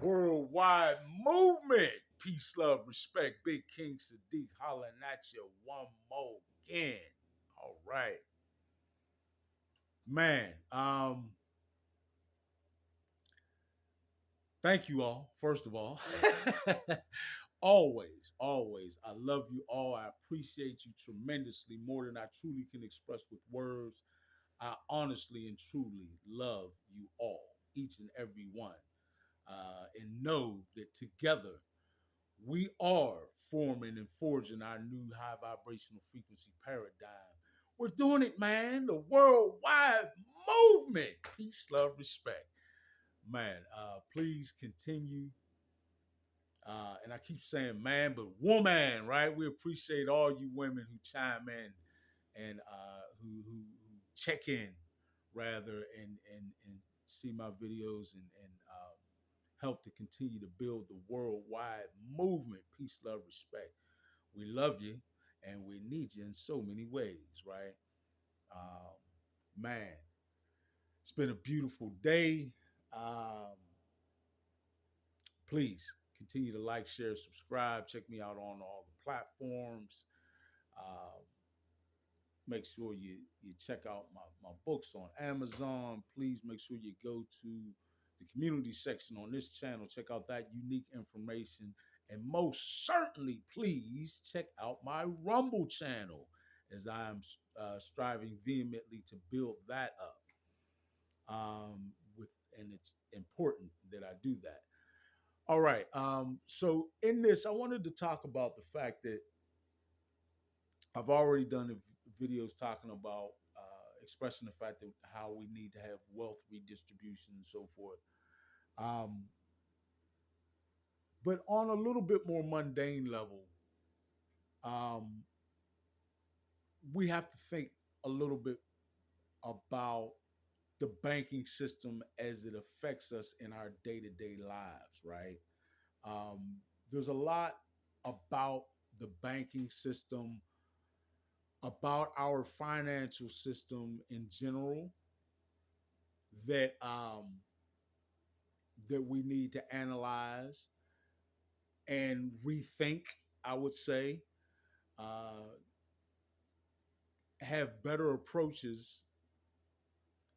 Worldwide movement. Peace, love, respect. Big King Sadiq hollering at you one more again. All right. Man, thank you all, first of all. always. I love you all. I appreciate you tremendously more than I truly can express with words. I honestly and truly love you all, each and every one. And know that together we are forming and forging our new high vibrational frequency paradigm. We're doing it, man. The worldwide movement. Peace, love, respect. Man, please continue. And I keep saying man, but woman, right? We appreciate all you women who chime in and who check in rather and see my videos and help to continue to build the worldwide movement. Peace, love, respect. We love you and we need you in so many ways, right? Um, Man, it's been a beautiful day. Um, Please continue to like, share, subscribe. Check me out on all the platforms. Um, Make sure you check out my books on Amazon. Please make sure you go to the community section on this channel. Check out that unique information. And most certainly, please check out my Rumble channel as I am striving vehemently to build that up. And it's important that I do that. All right. So in this, I wanted to talk about the fact that I've already done videos talking about expressing the fact that how we need to have wealth redistribution and so forth. Um, but on a little bit more mundane level, um, we have to think a little bit about the banking system as it affects us in our day-to-day lives, right? Um, there's a lot about the banking system, about our financial system in general that that we need to analyze and rethink. I would say uh, have better approaches,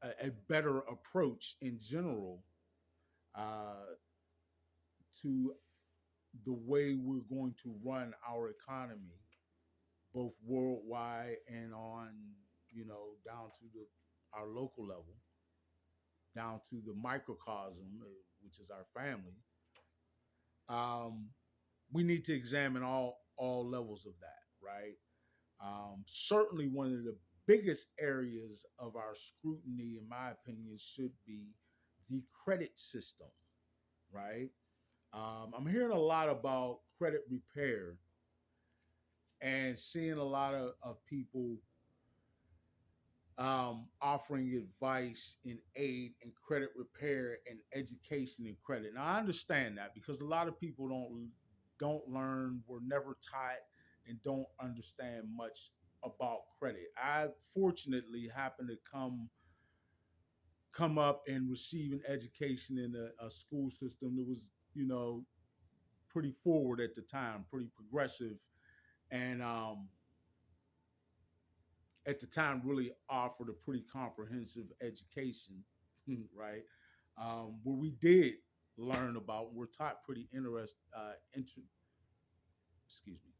a better approach in general uh, to the way we're going to run our economy, both worldwide and on down to our local level, down to the microcosm, which is our family. We need to examine all levels of that, right? Certainly, one of the biggest areas of our scrutiny, in my opinion, should be the credit system, right? I'm hearing a lot about credit repair and seeing a lot of people offering advice in aid and credit repair and education and credit. Now I understand that because a lot of people don't learn, were never taught, and don't understand much about credit. I fortunately happened to come up and receive an education in a school system that was, pretty forward at the time, pretty progressive, and at the time really offered a pretty comprehensive education, right? Where we did learn about, we're taught pretty excuse me,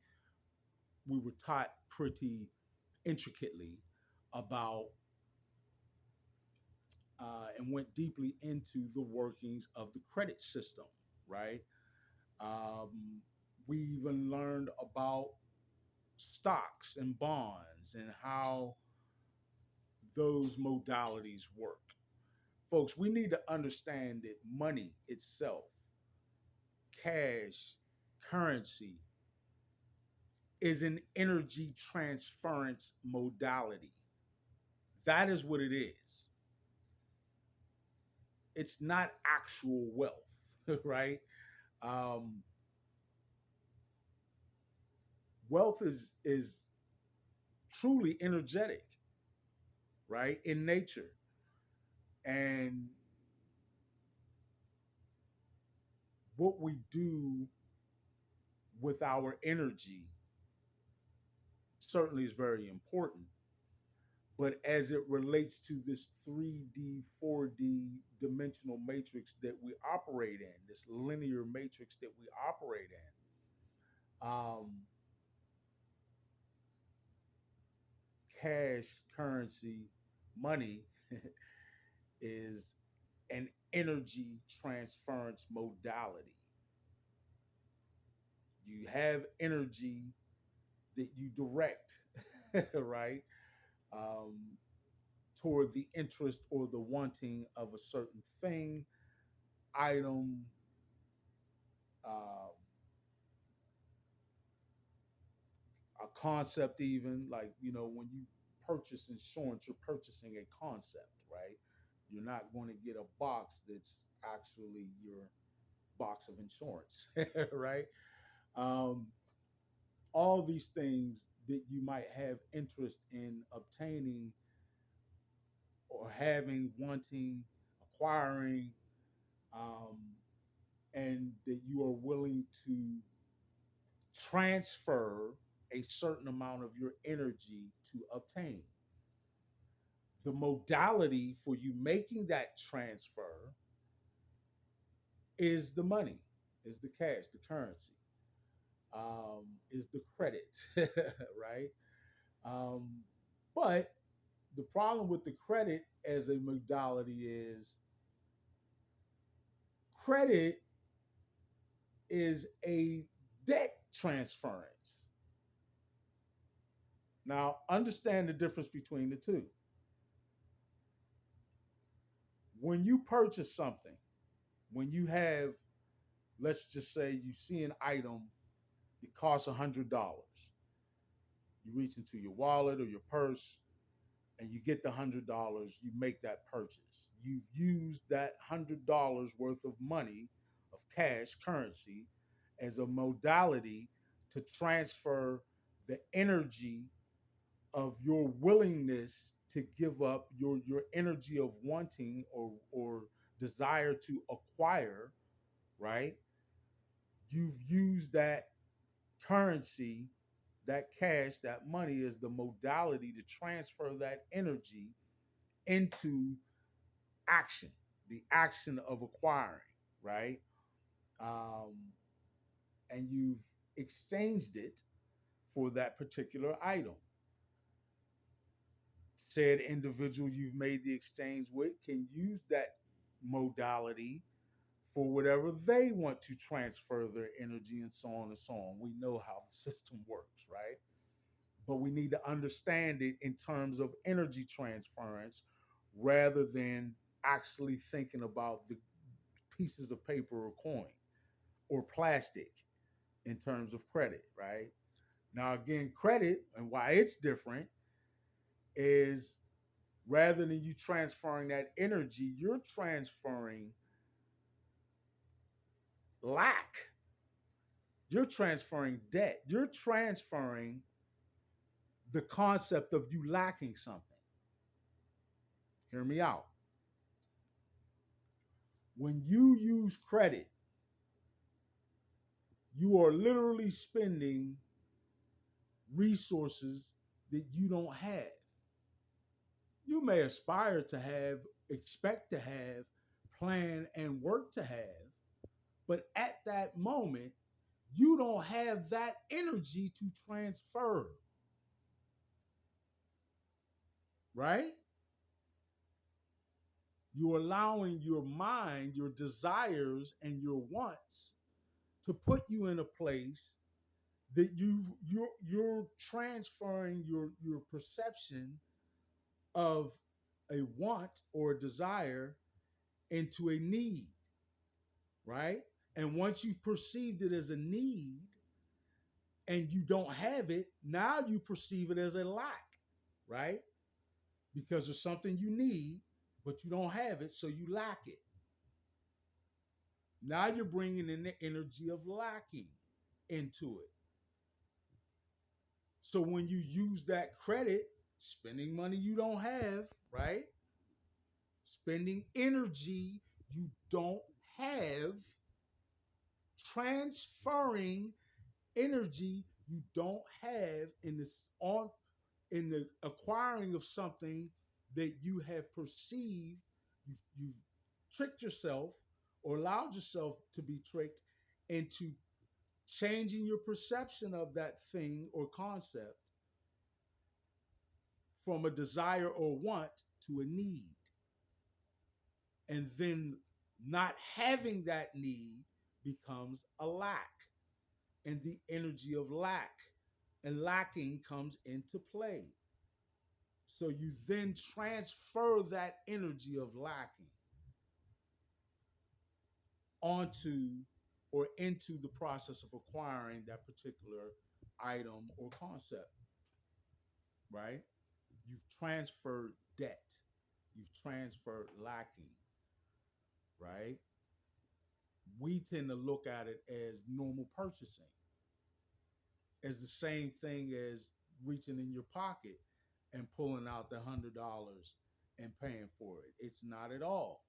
we were taught pretty intricately about and went deeply into the workings of the credit system, right? Um, we even learned about stocks and bonds and how those modalities work. Folks, we need to understand that money itself, cash, currency, is an energy transference modality. That is what it is. It's not actual wealth, right? Um, Wealth is truly energetic, right, in nature, and what we do with our energy certainly is very important. But as it relates to this 3D, 4D dimensional matrix that we operate in, this linear matrix that we operate in, cash, currency, money is an energy transference modality. You have energy that you direct, right, um, toward the interest or the wanting of a certain thing, item, uh, a concept, even like, when you purchase insurance, you're purchasing a concept, right? You're not going to get a box that's actually your box of insurance, right? Um, all these things that you might have interest in obtaining or having, wanting, acquiring, um, and that you are willing to transfer a certain amount of your energy to obtain. The modality for you making that transfer is the money, is the cash, the currency, is the credit, right? Um, but the problem with the credit as a modality is credit is a debt transference. Now, understand the difference between the two. When you purchase something, when you have, let's just say you see an item that costs $100, you reach into your wallet or your purse and you get the $100, you make that purchase. You've used that $100 worth of money, of cash, currency, as a modality to transfer the energy of your willingness to give up your energy of wanting or desire to acquire, right? You've used that currency, that cash, that money as the modality to transfer that energy into action, the action of acquiring, right? Um, and you've exchanged it for that particular item. Said individual you've made the exchange with can use that modality for whatever they want to transfer their energy and so on and so on. We know how the system works, right? But we need to understand it in terms of energy transference rather than actually thinking about the pieces of paper or coin or plastic in terms of credit, right? Now, again, credit and why it's different is rather than you transferring that energy, you're transferring lack. You're transferring debt. You're transferring the concept of you lacking something. Hear me out. When you use credit, you are literally spending resources that you don't have. You may aspire to have, expect to have, plan and work to have, but at that moment, you don't have that energy to transfer, right? You're allowing your mind, your desires, and your wants to put you in a place that you're transferring your perception of a want or a desire into a need, right? And once you've perceived it as a need and you don't have it, now you perceive it as a lack, right? Because there's something you need, but you don't have it, so you lack it. Now you're bringing in the energy of lacking into it. So when you use that credit, spending money you don't have, right? Spending energy you don't have, transferring energy you don't have in this on in the acquiring of something that you have perceived. You've tricked yourself or allowed yourself to be tricked into changing your perception of that thing or concept from a desire or want to a need. And then not having that need becomes a lack. And the energy of lack and lacking comes into play. So you then transfer that energy of lacking onto or into the process of acquiring that particular item or concept, right? You've transferred debt, you've transferred lacking, right? We tend to look at it as normal purchasing, as the same thing as reaching in your pocket and pulling out the $100 and paying for it. It's not at all.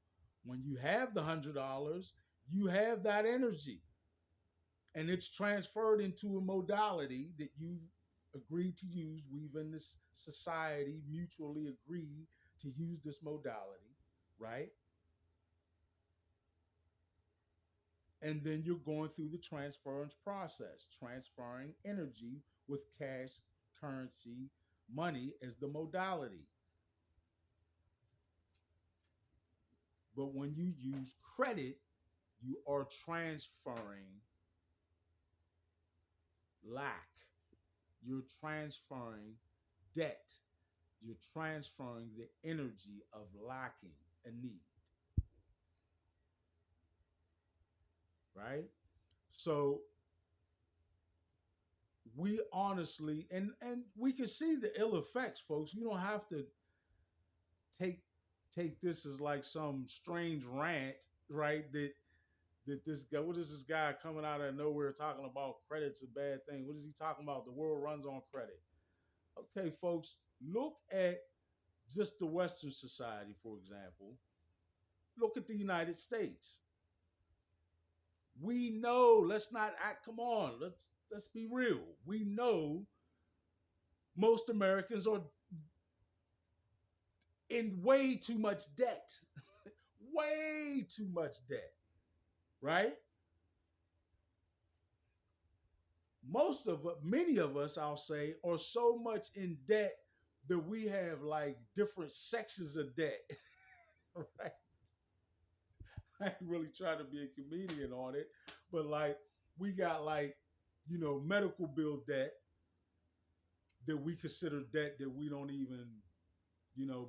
When you have the $100, you have that energy and it's transferred into a modality that you've agreed to use. We've in this society mutually agreed to use this modality, right? And then you're going through the transference process, transferring energy with cash, currency, money as the modality. But when you use credit, you are transferring lack. You're transferring debt. You're transferring the energy of lacking a need, right? So we honestly, and we can see the ill effects, folks. You don't have to take take this as like some strange rant, right? That this guy, what is this guy coming out of nowhere talking about credit's a bad thing? What is he talking about? The world runs on credit. Okay, folks, look at just the Western society, for example. Look at the United States. We know, let's not act, come on, let's be real. We know most Americans are in way too much debt. Way too much debt, right? Many of us, I'll say, are so much in debt that we have like different sections of debt, right? I ain't really trying to be a comedian on it, but like we got like, medical bill debt that we consider debt that we don't even,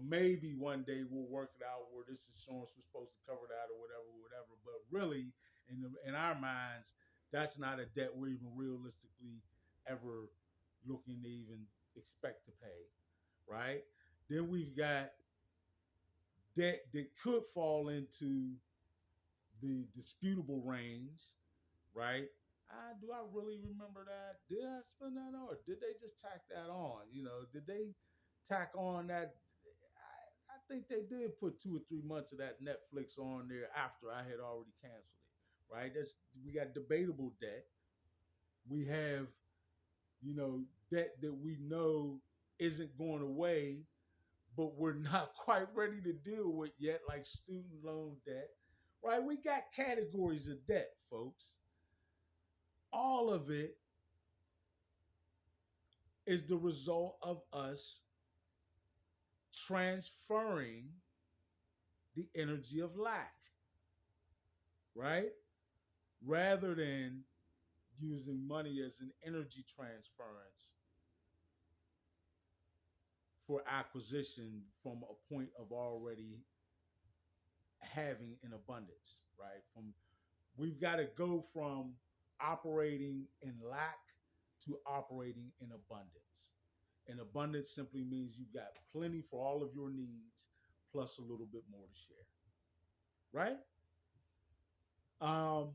maybe one day we'll work it out where this insurance was supposed to cover that or whatever, whatever. But really, in our minds, that's not a debt we're even realistically ever looking to even expect to pay, right? Then we've got debt that could fall into the disputable range, right? Do I really remember that? Did I spend that on? Or did they just tack that on? Did they tack on that? I think they did put 2 or 3 months of that Netflix on there after I had already canceled it, right? We got debatable debt. We have, debt that we know isn't going away, but we're not quite ready to deal with yet, like student loan debt, right? We got categories of debt, folks. All of it is the result of us transferring the energy of lack, right? Rather than using money as an energy transference for acquisition from a point of already having an abundance, right? We've got to go from operating in lack to operating in abundance. And abundance simply means you've got plenty for all of your needs, plus a little bit more to share, right? Um,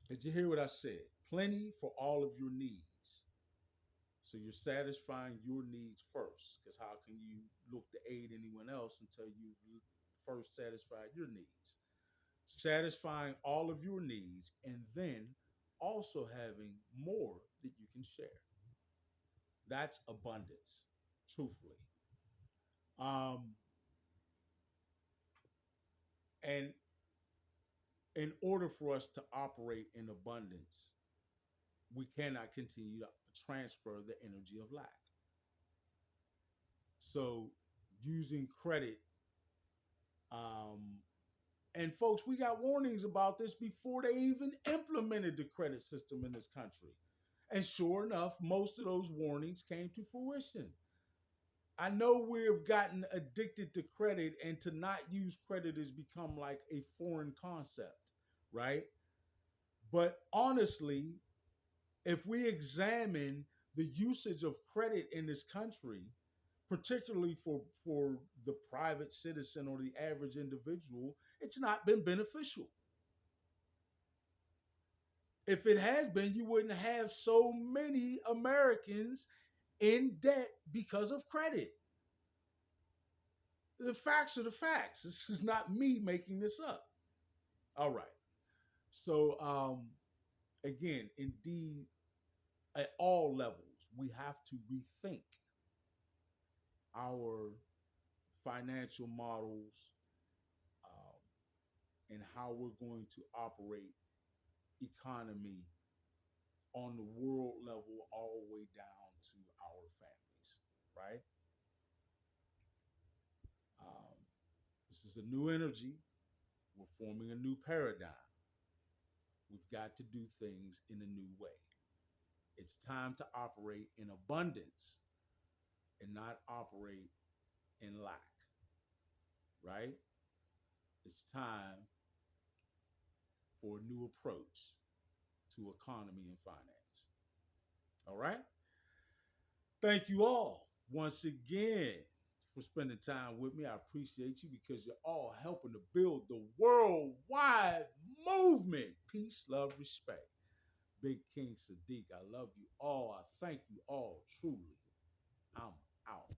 did you hear what I said? Plenty for all of your needs. So you're satisfying your needs first, because how can you look to aid anyone else until you've first satisfied your needs? satisfying all of your needs, and then also having more that you can share. That's abundance, truthfully. Um, and in order for us to operate in abundance, we cannot continue to transfer the energy of lack. So, using credit, um, and folks, we got warnings about this before they even implemented the credit system in this country. And sure enough, most of those warnings came to fruition. I know we've gotten addicted to credit, and to not use credit has become like a foreign concept, right? But honestly, if we examine the usage of credit in this country, particularly for the private citizen or the average individual, it's not been beneficial. If it has been, you wouldn't have so many Americans in debt because of credit. The facts are the facts. This is not me making this up. All right. So, again, indeed, at all levels, we have to rethink our financial models, um, and how we're going to operate economy on the world level all the way down to our families, right? Um, this is a new energy. We're forming a new paradigm. We've got to do things in a new way. It's time to operate in abundance and not operate in lack, right? It's time for a new approach to economy and finance. All right? Thank you all once again for spending time with me. I appreciate you because you're all helping to build the worldwide movement. Peace, love, respect. Big King Sadiq, I love you all. I thank you all truly. I'm out.